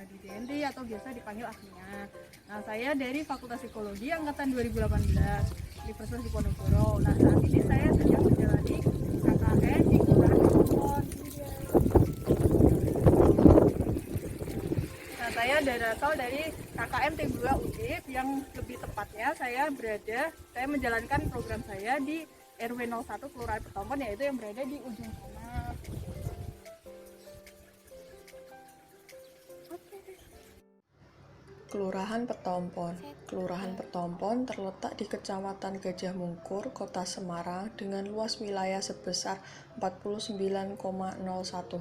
di DND atau biasa dipanggil Agnia. Nah, saya dari Fakultas Psikologi angkatan 2018 Universitas Diponegoro. Nah, saat ini saya sedang menjalani KKN di Kelurahan Petompon. Nah, saya berasal dari KKN T2 Undip, yang lebih tepatnya saya menjalankan program saya di RW 01 Kelurahan Petompon, yaitu yang berada di ujung sana. Kelurahan Petompon. Kelurahan Petompon terletak di Kecamatan Gajah Mungkur, Kota Semarang dengan luas wilayah sebesar 49,01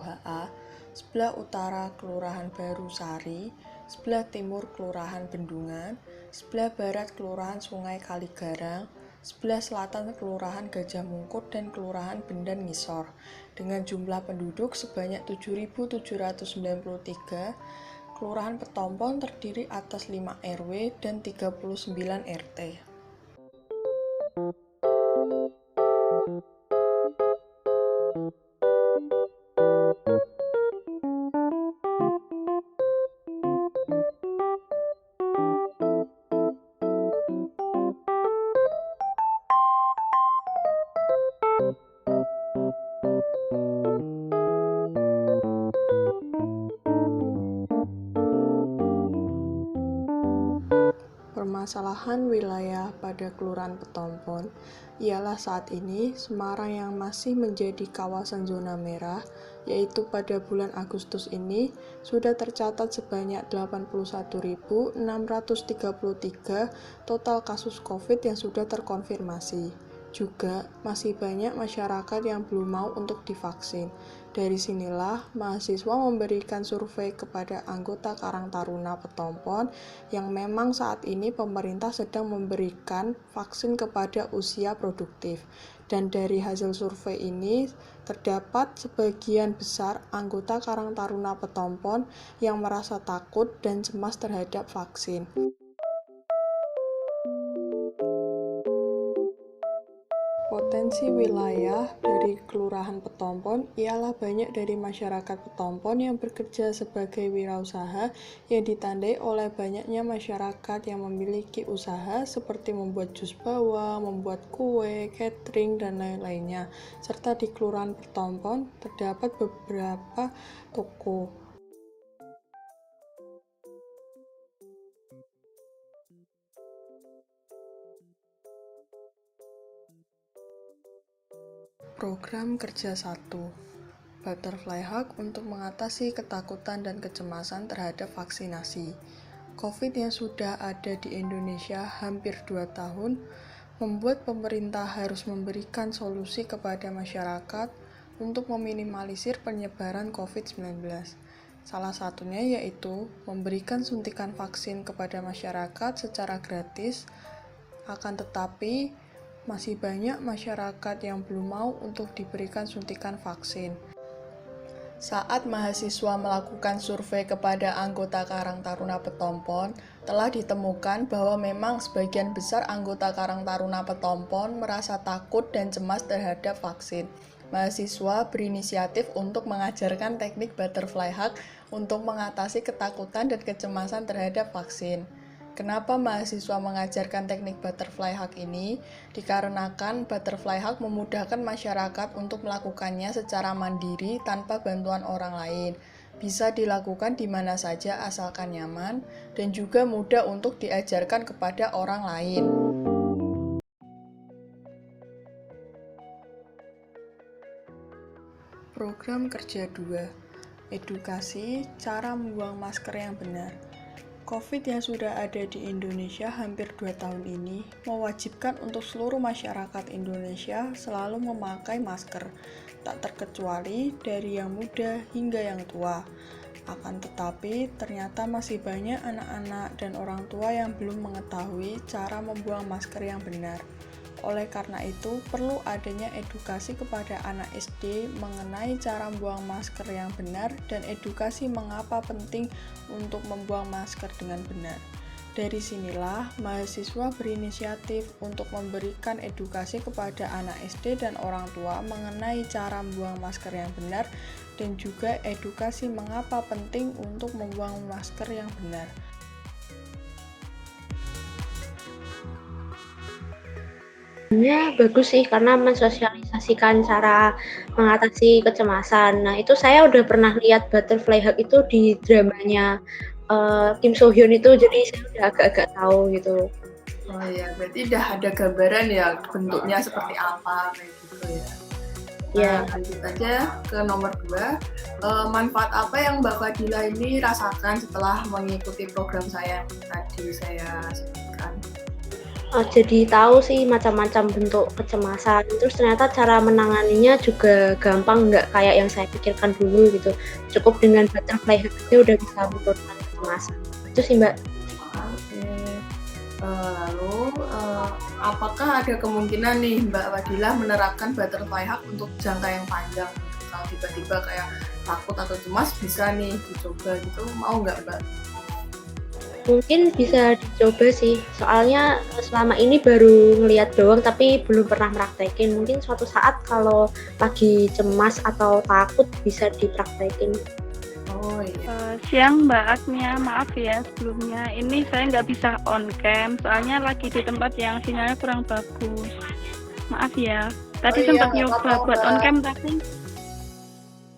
ha, sebelah utara Kelurahan Baru Sari, sebelah timur Kelurahan Bendungan, sebelah barat Kelurahan Sungai Kaligarang, sebelah selatan Kelurahan Gajah Mungkur dan Kelurahan Bendan Ngisor, dengan jumlah penduduk sebanyak 7.793. Kelurahan Petompon terdiri atas 5 RW dan 39 RT. Permasalahan wilayah pada Kelurahan Petompon ialah saat ini Semarang yang masih menjadi kawasan zona merah, yaitu pada bulan Agustus ini sudah tercatat sebanyak 81.633 total kasus COVID yang sudah terkonfirmasi. Juga masih banyak masyarakat yang belum mau untuk divaksin. Dari sinilah mahasiswa memberikan survei kepada anggota Karang Taruna Petompon yang memang saat ini pemerintah sedang memberikan vaksin kepada usia produktif. Dan dari hasil survei ini terdapat sebagian besar anggota Karang Taruna Petompon yang merasa takut dan cemas terhadap vaksin. Potensi wilayah dari Kelurahan Petompon ialah banyak dari masyarakat Petompon yang bekerja sebagai wirausaha yang ditandai oleh banyaknya masyarakat yang memiliki usaha seperti membuat jus bawang, membuat kue, catering, dan lain-lainnya. Serta di Kelurahan Petompon terdapat beberapa toko. Program Kerja 1 Butterfly Hug untuk mengatasi ketakutan dan kecemasan terhadap vaksinasi. COVID yang sudah ada di Indonesia hampir 2 tahun membuat pemerintah harus memberikan solusi kepada masyarakat untuk meminimalisir penyebaran COVID-19. Salah satunya yaitu memberikan suntikan vaksin kepada masyarakat secara gratis, akan tetapi masih banyak masyarakat yang belum mau untuk diberikan suntikan vaksin. Saat mahasiswa melakukan survei kepada anggota Karang Taruna Petompon, telah ditemukan bahwa memang sebagian besar anggota Karang Taruna Petompon merasa takut dan cemas terhadap vaksin. Mahasiswa berinisiatif untuk mengajarkan teknik butterfly hug untuk mengatasi ketakutan dan kecemasan terhadap vaksin. Kenapa mahasiswa mengajarkan teknik butterfly hug ini? Dikarenakan butterfly hug memudahkan masyarakat untuk melakukannya secara mandiri tanpa bantuan orang lain. Bisa dilakukan di mana saja asalkan nyaman dan juga mudah untuk diajarkan kepada orang lain. Program Kerja 2 Edukasi cara membuang masker yang benar. COVID yang sudah ada di Indonesia hampir 2 tahun ini mewajibkan untuk seluruh masyarakat Indonesia selalu memakai masker, tak terkecuali dari yang muda hingga yang tua. Akan tetapi, ternyata masih banyak anak-anak dan orang tua yang belum mengetahui cara membuang masker yang benar. Oleh karena itu, perlu adanya edukasi kepada anak SD mengenai cara membuang masker yang benar dan edukasi mengapa penting untuk membuang masker dengan benar. Dari sinilah, mahasiswa berinisiatif untuk memberikan edukasi kepada anak SD dan orang tua mengenai cara membuang masker yang benar dan juga edukasi mengapa penting untuk membuang masker yang benar. Sebenarnya bagus sih karena mensosialisasikan cara mengatasi kecemasan. Nah, itu saya udah pernah lihat butterfly hug itu di dramanya Kim So Hyun itu, jadi saya udah agak-agak tahu gitu. Oh iya, berarti udah ada gambaran ya bentuknya seperti apa kayak gitu ya. Ya, Lanjut aja ke nomor 2. Manfaat apa yang Mbak Fadila ini rasakan setelah mengikuti program saya yang tadi saya sebutkan? jadi tahu sih macam-macam bentuk kecemasan. Terus ternyata cara menanganinya juga gampang, nggak kayak yang saya pikirkan dulu gitu. Cukup dengan butterfly hug aja udah bisa menurunkan kecemasan. Itu sih Mbak. Oke. Lalu apakah ada kemungkinan nih Mbak Fadila menerapkan butterfly hug untuk jangka yang panjang? Kalau tiba-tiba kayak takut atau cemas bisa nih dicoba gitu, mau nggak Mbak? Mungkin bisa dicoba sih, soalnya selama ini baru ngeliat doang tapi belum pernah praktekin. Mungkin suatu saat kalau lagi cemas atau takut bisa dipraktekin. Oh iya. Siang Mbak Agnia, maaf ya sebelumnya. Ini saya nggak bisa on cam, soalnya lagi di tempat yang sinyalnya kurang bagus. Maaf ya. Tadi Oh iya, sempat nggak nyoba apa-apa, buat on Mbak. cam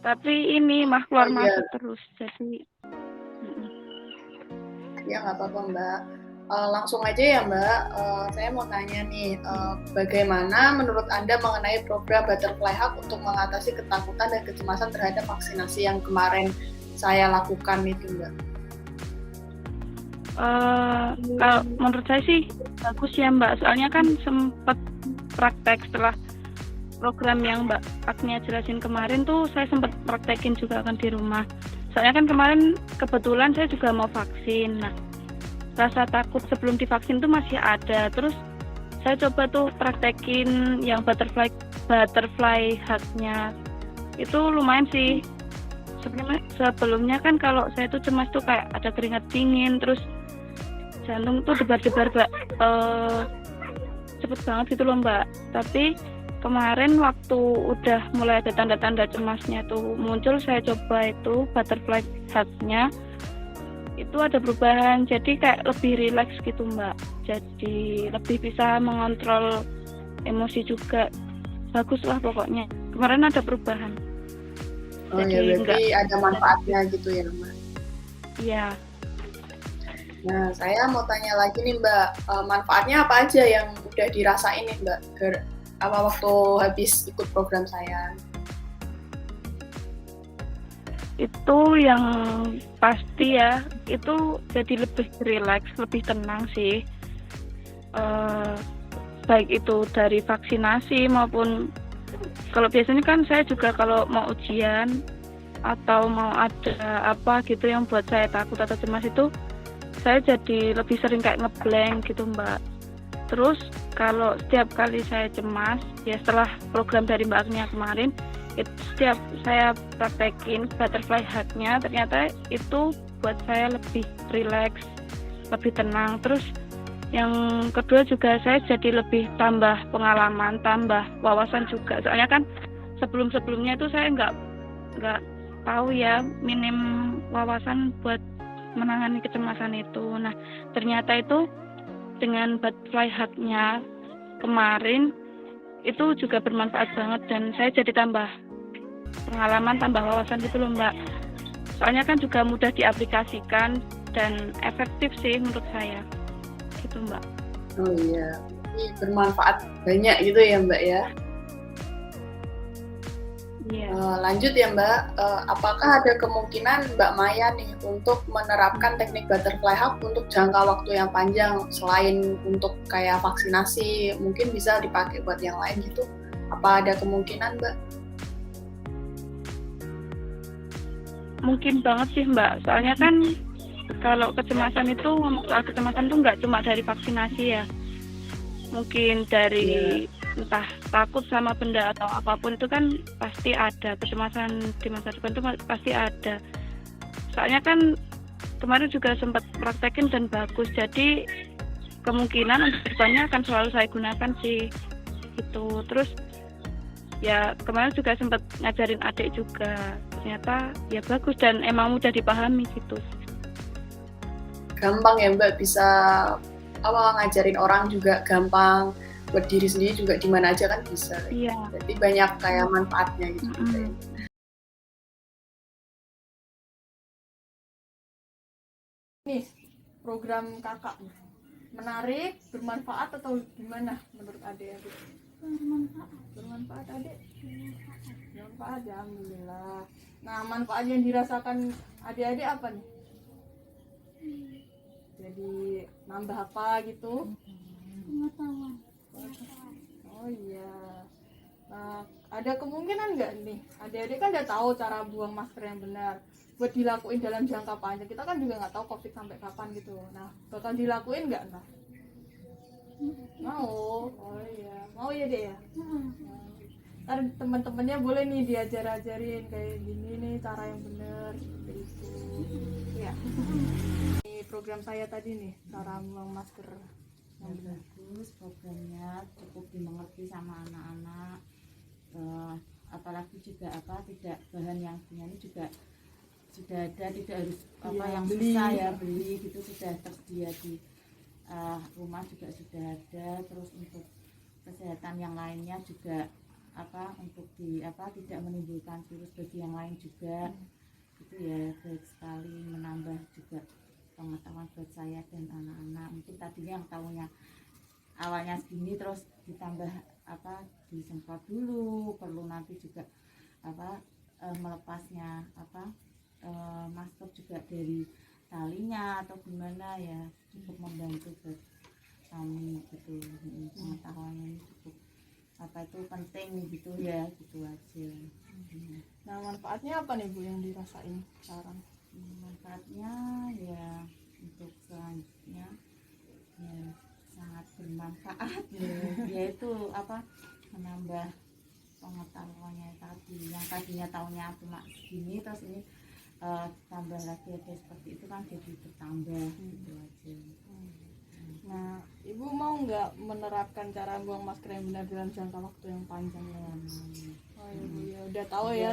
tapi ini mah keluar Oh iya. masuk terus. Jadi Ya nggak apa-apa Mbak. Langsung aja ya Mbak, saya mau tanya nih, bagaimana menurut Anda mengenai program Butterfly Hub untuk mengatasi ketakutan dan kecemasan terhadap vaksinasi yang kemarin saya lakukan itu Mbak? kalau menurut saya sih bagus ya Mbak, soalnya kan sempat praktek setelah program yang Mbak Agnia jelasin kemarin tuh, saya sempat praktekin juga kan di rumah. Soalnya kan kemarin kebetulan saya juga mau vaksin. Nah, rasa takut sebelum divaksin tuh masih ada. Terus saya coba tuh praktekin yang butterfly hug-nya. Itu lumayan sih. Sebelumnya kan kalau saya tuh cemas tuh kayak ada keringat dingin, terus jantung tuh debar-debar cepet banget gitu loh Mbak. Tapi kemarin waktu udah mulai ada tanda-tanda cemasnya tuh muncul, saya coba itu butterfly hug-nya, itu ada perubahan, jadi kayak lebih rileks gitu Mbak, jadi lebih bisa mengontrol emosi juga, bagus lah pokoknya, kemarin ada perubahan. Oh iya, berarti ada manfaatnya gitu ya Mbak? Iya. Nah, saya mau tanya lagi nih Mbak, manfaatnya apa aja yang udah dirasain nih Mbak waktu habis ikut program saya? Itu yang pasti ya, itu jadi lebih rileks, lebih tenang sih. Baik itu dari vaksinasi maupun kalau biasanya kan saya juga kalau mau ujian atau mau ada apa gitu yang buat saya takut atau cemas itu, saya jadi lebih sering kayak ngeblank gitu Mbak. Terus kalau setiap kali saya cemas, ya setelah program dari Mbak Agnia kemarin, itu setiap saya praktekin butterfly hug-nya, ternyata itu buat saya lebih rileks, lebih tenang. Terus yang kedua juga saya jadi lebih tambah pengalaman, tambah wawasan juga. Soalnya kan sebelum-sebelumnya itu saya nggak tahu ya, minim wawasan buat menangani kecemasan itu. Nah, ternyata itu dengan butterfly hug-nya kemarin itu juga bermanfaat banget dan saya jadi tambah pengalaman, tambah wawasan gitu loh Mbak. Soalnya kan juga mudah diaplikasikan dan efektif sih menurut saya. Gitu Mbak. Oh iya, ini bermanfaat banyak gitu ya Mbak ya? Iya. Lanjut ya Mbak, apakah ada kemungkinan Mbak Maya nih untuk menerapkan teknik butterfly hug untuk jangka waktu yang panjang selain untuk kayak vaksinasi, mungkin bisa dipakai buat yang lain gitu? Apa ada kemungkinan Mbak? Mungkin banget sih Mbak, soalnya kan kalau kecemasan itu, soal kecemasan itu nggak cuma dari vaksinasi ya, mungkin dari entah takut sama benda atau apapun itu kan pasti ada, kecemasan di masa depan itu pasti ada. Soalnya kan kemarin juga sempat praktekin dan bagus, jadi kemungkinan untuk depannya akan selalu saya gunakan sih gitu. Terus ya kemarin juga sempat ngajarin adik juga, ternyata ya bagus dan emang mudah dipahami gitu. Gampang ya Mbak, bisa ngajarin orang juga gampang, buat diri sendiri juga di mana aja kan bisa. Iya. Jadi banyak kayak manfaatnya gitu. Nih, program kakak menarik, bermanfaat atau gimana menurut adik-adik? Bermanfaat adik? Bermanfaat ya, alhamdulillah. Nah, manfaat yang dirasakan adik-adik apa nih? Jadi nambah apa gitu? Pengetahuan. Oh iya. Nah, ada kemungkinan nggak nih? Adik-adik kan udah tahu cara buang masker yang benar. Buat dilakuin dalam jangka panjang. Kita kan juga nggak tahu COVID sampai kapan gitu. Nah, bakal dilakuin nggak nah? Mau. Oh iya. Mau ya deh ya. Ntar teman-temannya boleh nih diajar-ajarin kayak gini nih cara yang benar seperti itu. Ya. Ini program saya tadi nih cara buang masker. Yang bagus programnya, cukup dimengerti sama anak-anak. Apalagi juga tidak bahan yang punya ini juga sudah ada, tidak harus yang beli. susah ya beli gitu, sudah tersedia di rumah juga sudah ada. Terus untuk kesehatan yang lainnya juga untuk tidak menimbulkan virus bagi yang lain juga itu ya, baik sekali, menambah juga pengetahuan buat saya dan anak-anak. Mungkin tadinya yang tahunya awalnya segini terus ditambah disemprot dulu, perlu nanti juga melepasnya masker juga dari talinya atau gimana ya, cukup membantu buat kami gitu. Pengetahuannya ini cukup itu penting gitu ya, gitu aja. Nah, manfaatnya apa nih Bu yang dirasain sekarang? Manfaatnya ya untuk selanjutnya ya sangat bermanfaat yaitu menambah pengetahuannya tadi, yang tadinya tahunya cuma segini terus ini tambah lagi ada seperti itu kan jadi bertambah gitu aja. Nah, Ibu mau nggak menerapkan cara buang masker yang benar dalam jangka waktu yang panjang? Ya, Oh iya, Bu, ya udah tahu ya.